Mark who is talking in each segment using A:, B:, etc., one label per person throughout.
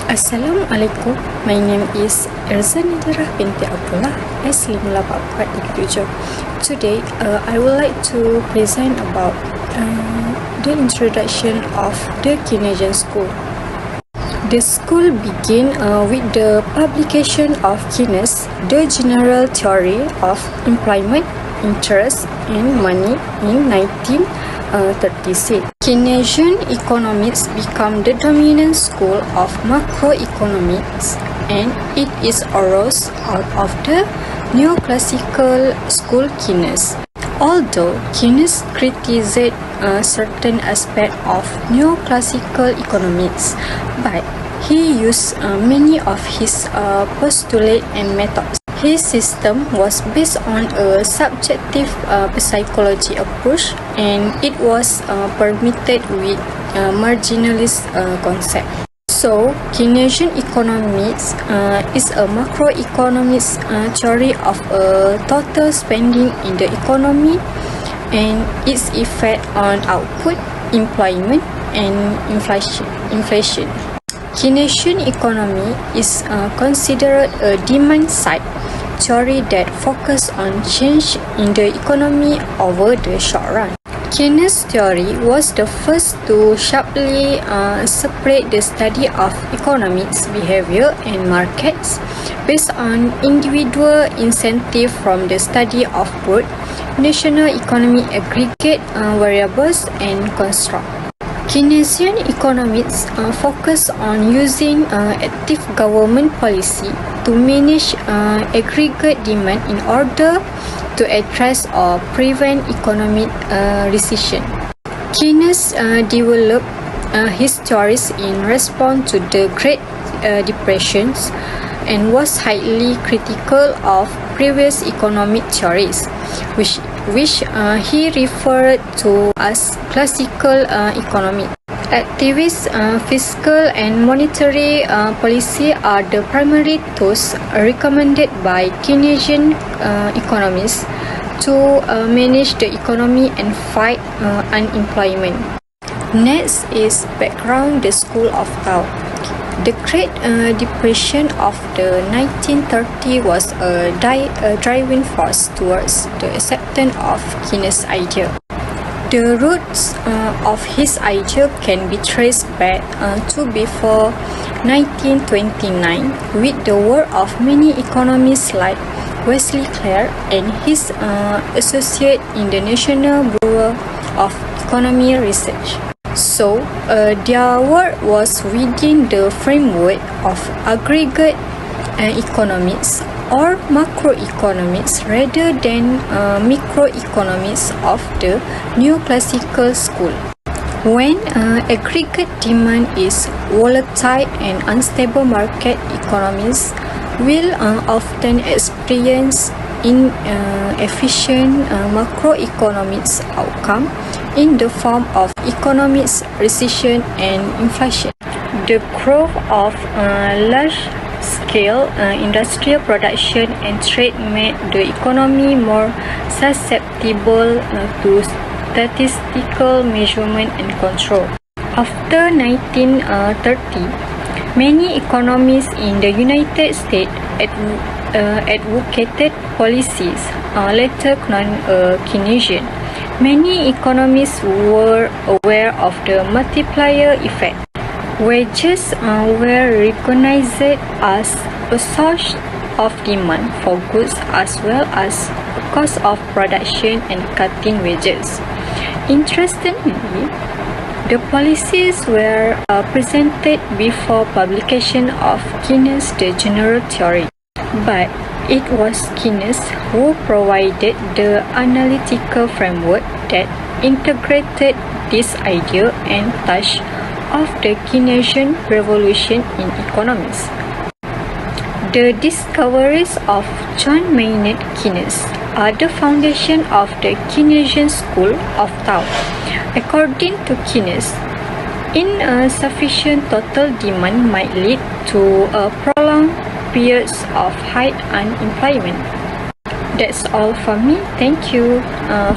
A: Assalamualaikum, my name is Sejarah binti Abdullah S5847. Today, I would like to present about the introduction of the Keynesian school. The school began with the publication of Keynes, the general theory of employment, interest, and money in 1936. Keynesian economics became the dominant school of macroeconomics, and it is arose out of the neoclassical school Keynes. Although Keynes criticized certain aspects of neoclassical economics, but he used many of his postulates and methods. His system was based on a subjective psychology approach, and it was permitted with marginalist concept. So, Keynesian economics is a macroeconomics theory of total spending in the economy and its effect on output, employment, and inflation. Keynesian economy is considered a demand-side theory that focuses on change in the economy over the short run. Keynes' theory was the first to sharply separate the study of economics, behavior, and markets based on individual incentive from the study of both national economy aggregate variables and construct. Keynesian economics focus on using active government policy to manage aggregate demand in order to address or prevent economic recession. Keynes developed his theories in response to the Great Depressions and was highly critical of previous economic theories, which he referred to as classical economy. Activist fiscal and monetary policy are the primary tools recommended by Keynesian economists to manage the economy and fight unemployment. Next is background the school of thought. The Great Depression of the 1930s was a driving force towards the acceptance of Keynes' idea. The roots of his idea can be traced back to before 1929 with the work of many economists like Wesley Clark and his associate in the National Bureau of Economy Research. So, their work was within the framework of aggregate economics or macroeconomics rather than microeconomics of the neoclassical school. When aggregate demand is volatile and unstable, market economies will often experience inefficient macroeconomics outcome in the form of economic recession and inflation. The growth of large-scale industrial production and trade made the economy more susceptible to statistical measurement and control. After 1930, many economists in the United States advocated policies later known Keynesian. Many economists were aware of the multiplier effect. Wages were recognized as a source of demand for goods as well as a cost of production and cutting wages. Interestingly, the policies were presented before publication of Keynes' The General Theory, but it was Keynes who provided the analytical framework that integrated this idea and touch of the Keynesian revolution in economics. The discoveries of John Maynard Keynes are the foundation of the Keynesian school of thought. According to Keynes, insufficient total demand might lead to prolonged periods of high unemployment. That's all for me. Thank you.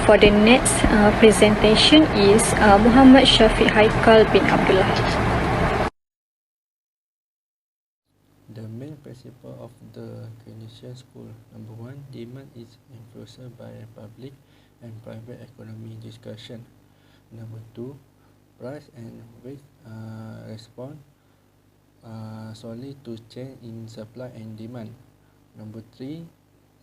A: For the next presentation is Muhammad Shafiq Haikal bin Abdullah.
B: The main principle of the Keynesian school. Number one, demand is influenced by public and private economy discussion. Number two, price and wage respond solely to change in supply and demand. Number three,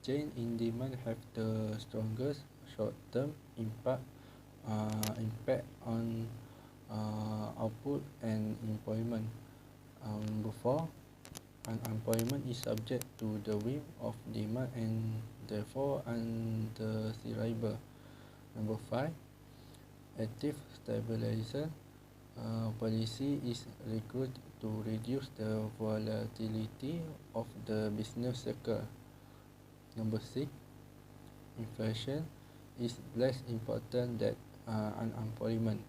B: change in demand have the strongest short-term impact on output and employment. Number four, unemployment is subject to the whim of demand and therefore undesirable. Number five, active stabilization policy is required to reduce the volatility of the business cycle. Number six, inflation is less important than unemployment.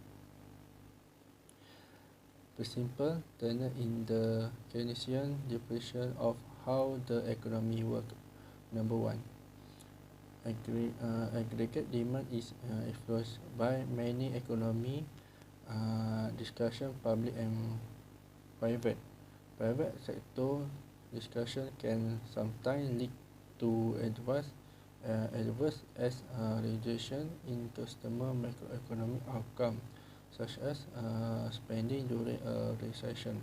B: The simple tenor in the Keynesian definition of how the economy works. Number one, aggregate demand is influenced by many economy discussion, public and private. Private sector discussion can sometimes lead to adverse as reduction in customer macroeconomic outcome, such as spending during a recession.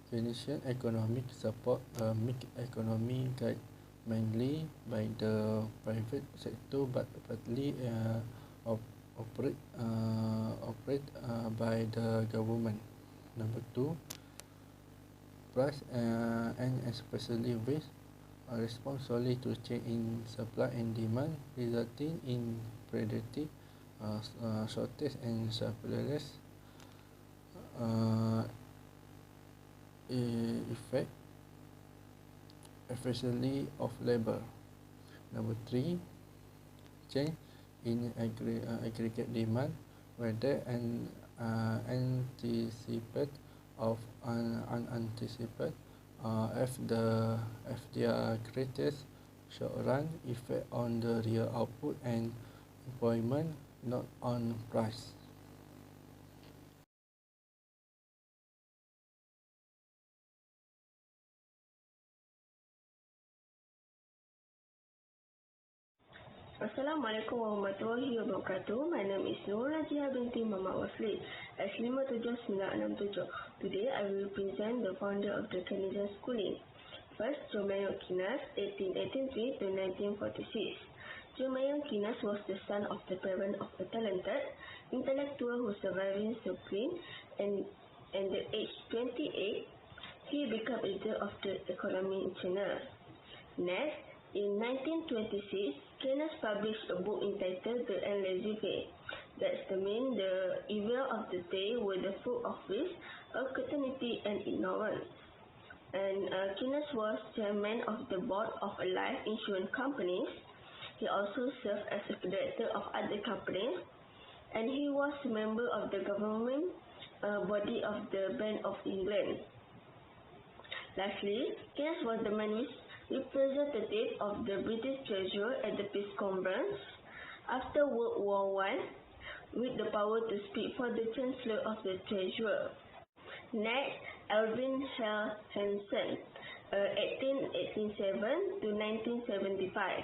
B: Keynesian economic support a mixed economy guided mainly by the private sector but partly operate by the government. Number two, price and especially wage respond solely to change in supply and demand, resulting in predictive shortage and surplus effect, especially of labor. Number three, change in aggregate demand, whether an anticipate of unanticipated, have their greatest short-run effect on the real output and employment, not on price.
C: Assalamualaikum warahmatullahi wabarakatuh. My name is Nur Rajia binti Muhammad Wasli, S57967. Today I will present the founder of the Keynesian schooling. First, Jeremiah Keynes, 1883 to 1946. Jeremiah Keynes was the son of the parent of a talented intellectual who survived supreme, and at the age 28, he became editor of the Ekonomi channel. Next, in 1926, Keynes published a book entitled The Laissez-faire. That means the evil of the day were the fruit of risk, uncertainty, and ignorance. And Keynes was chairman of the board of a life insurance company. He also served as a director of other companies, and he was a member of the government body of the Bank of England. Lastly, Keynes was the main representative of the British Treasurer at the Peace Conference after World War I, with the power to speak for the Chancellor of the Treasurer. Next, Alvin Hansen, 1887 to 1975.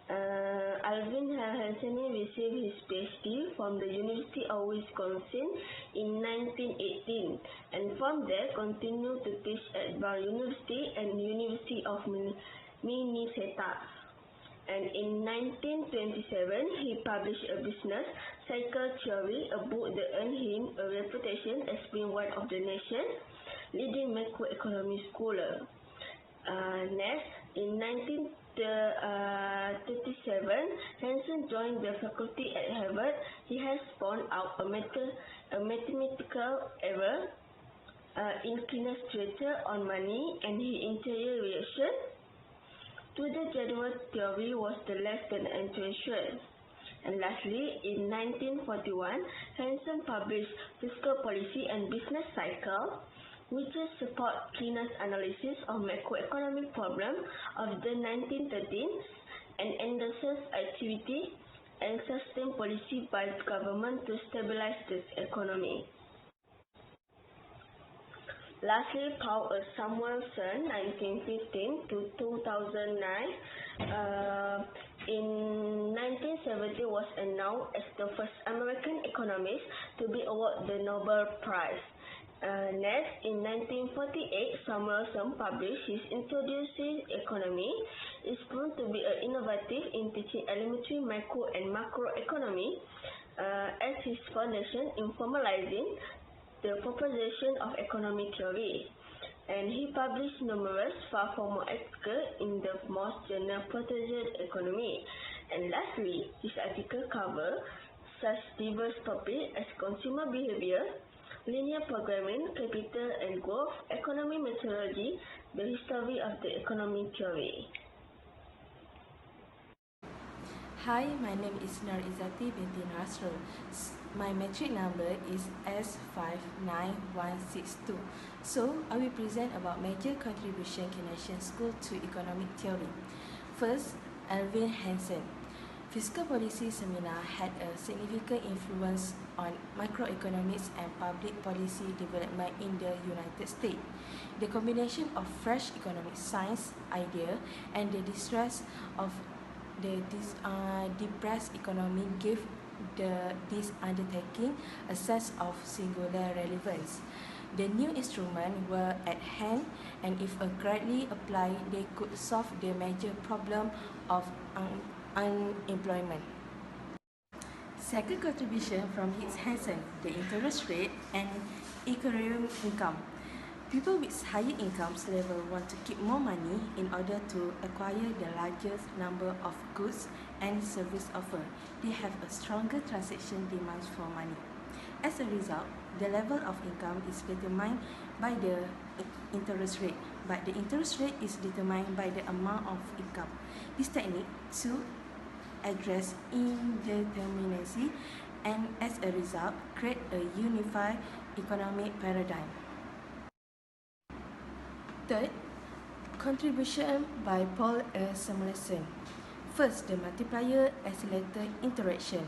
C: Alvin Hansen received his PhD from the University of Wisconsin in 1918, and from there continued to teach at Brown University and University of Minnesota. And in 1927, he published a business cycle theory, a book that earned him a reputation as being one of the nation's leading macroeconomic scholars. Next, in 1937, Hansen joined the faculty at Harvard. He has found out a mathematical error in Keynes' theory on money, and his interior reaction to the general theory was the less than intuition. And lastly, in 1941, Hansen published Fiscal Policy and Business Cycle, which support Keynes' analysis of macroeconomic problems of the 1913s and endorses activity and sustained policy by the government to stabilize the economy. Lastly, Paul Samuelson, 1915 to 2009, in 1970 was announced as the first American economist to be awarded the Nobel Prize. Next, in 1948, Samuelson published his Introducing Economy. It's proven to be innovative in teaching elementary micro and macroeconomy as his foundation in formalizing the proposition of economic theory, and he published numerous far from more articles in the most journal Protestant Economy. And lastly, his article cover such diverse topics as consumer behavior, linear programming, capital and growth, economy methodology, the history of the economic theory.
D: Hi, my name is Nur Izzati binti Nasrul. My metric number is S59162. So, I will present about major contribution Keynesian School to economic theory. First, Alvin Hansen. Fiscal policy seminar had a significant influence on microeconomics and public policy development in the United States. The combination of fresh economic science idea and the distress of the depressed economy gave this undertaking a sense of singular relevance. The new instruments were at hand, and if correctly applied, they could solve the major problem of unemployment. Second contribution from His Hansen, the interest rate and equilibrium income. People with higher incomes level want to keep more money in order to acquire the largest number of goods and service offered. They have a stronger transaction demands for money. As a result, the level of income is determined by the interest rate, but the interest rate is determined by the amount of income. This technique to address indeterminacy and as a result create a unified economic paradigm. Third, contribution by Paul Samuelson. First, the multiplier-accelerator interaction.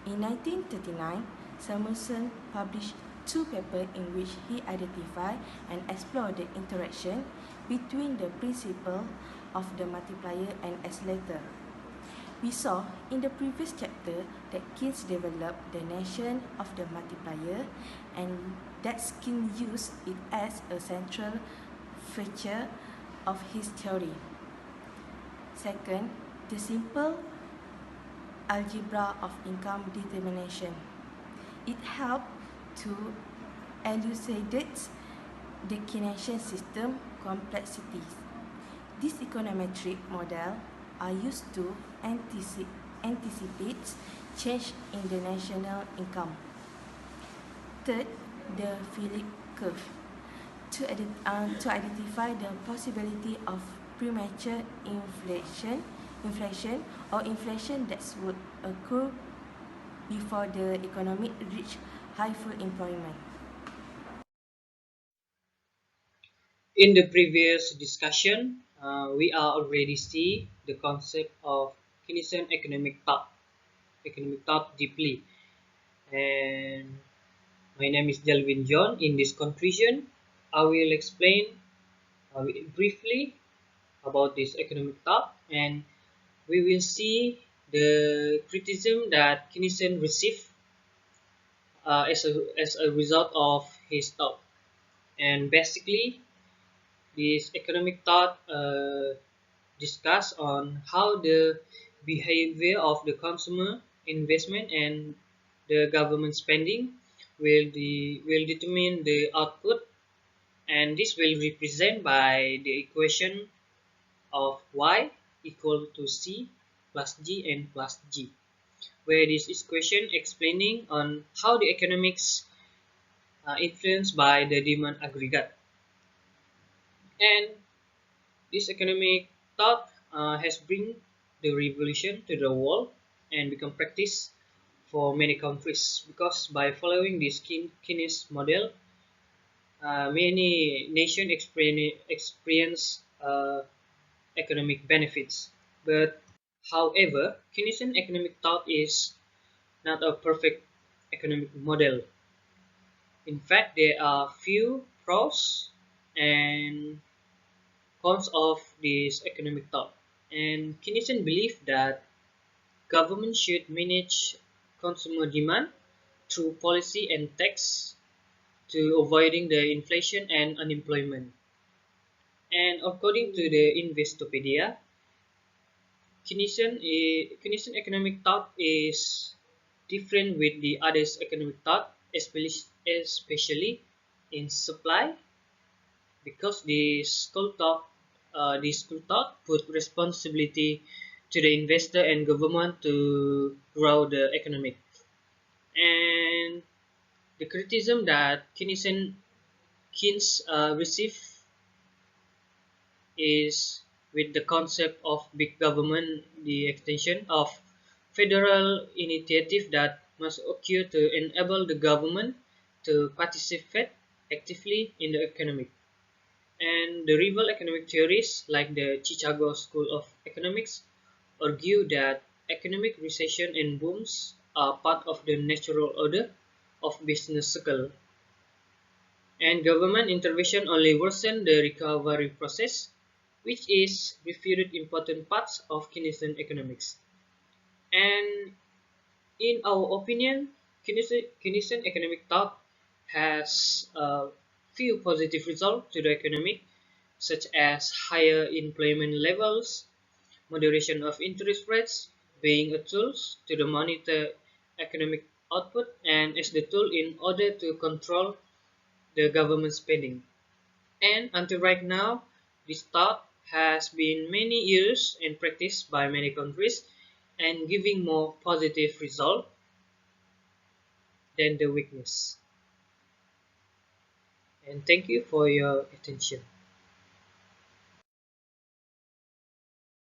D: In 1939, Samuelson published two papers in which he identified and explored the interaction between the principle of the multiplier and accelerator. We saw in the previous chapter that Keynes developed the notion of the multiplier and that Keynes used it as a central feature of his theory. Second, the simple algebra of income determination. It helped to elucidate the Keynesian system complexities. These econometric models are used to anticipate change in the national income. Third, the Philip curve. To identify the possibility of premature inflation or inflation that would occur before the economy reach high full employment.
E: In the previous discussion, we are already see the concept of Keynesian economic thought deeply. And my name is Delvin John. In this conclusion, I will explain briefly about this economic thought, and we will see the criticism that Keynesian received as a result of his thought. And basically, this economic thought discuss on how the behavior of the consumer, investment, and the government spending will determine the output, and this will represent by the equation of y equal to c plus g and plus g, where this equation explaining on how the economics influenced by the demand aggregate. And this economic thought has bring the revolution to the world and become practice for many countries, because by following this Keynes model, many nations experience economic benefits. But however, Keynesian economic thought is not a perfect economic model. In fact, there are few pros and cons of this economic thought. And Keynesian believe that government should manage consumer demand through policy and tax to avoiding the inflation and unemployment. And according to the Investopedia, Keynesian economic thought is different with the others economic thought, especially in supply, because the school thought put responsibility to the investor and government to grow the economic. And the criticism that Keynes receive is with the concept of big government, the extension of federal initiative that must occur to enable the government to participate actively in the economy. And the rival economic theories like the Chicago School of Economics argue that economic recession and booms are part of the natural order of business cycle, and government intervention only worsen the recovery process, which is refuted important parts of Keynesian economics. And in our opinion, Keynesian economic thought has a few positive results to the economy, such as higher employment levels, moderation of interest rates, being a tool to the monitor economic output and as the tool in order to control the government spending. And until right now, this thought has been many years in practice by many countries and giving more positive result than the weakness. And thank you for your attention.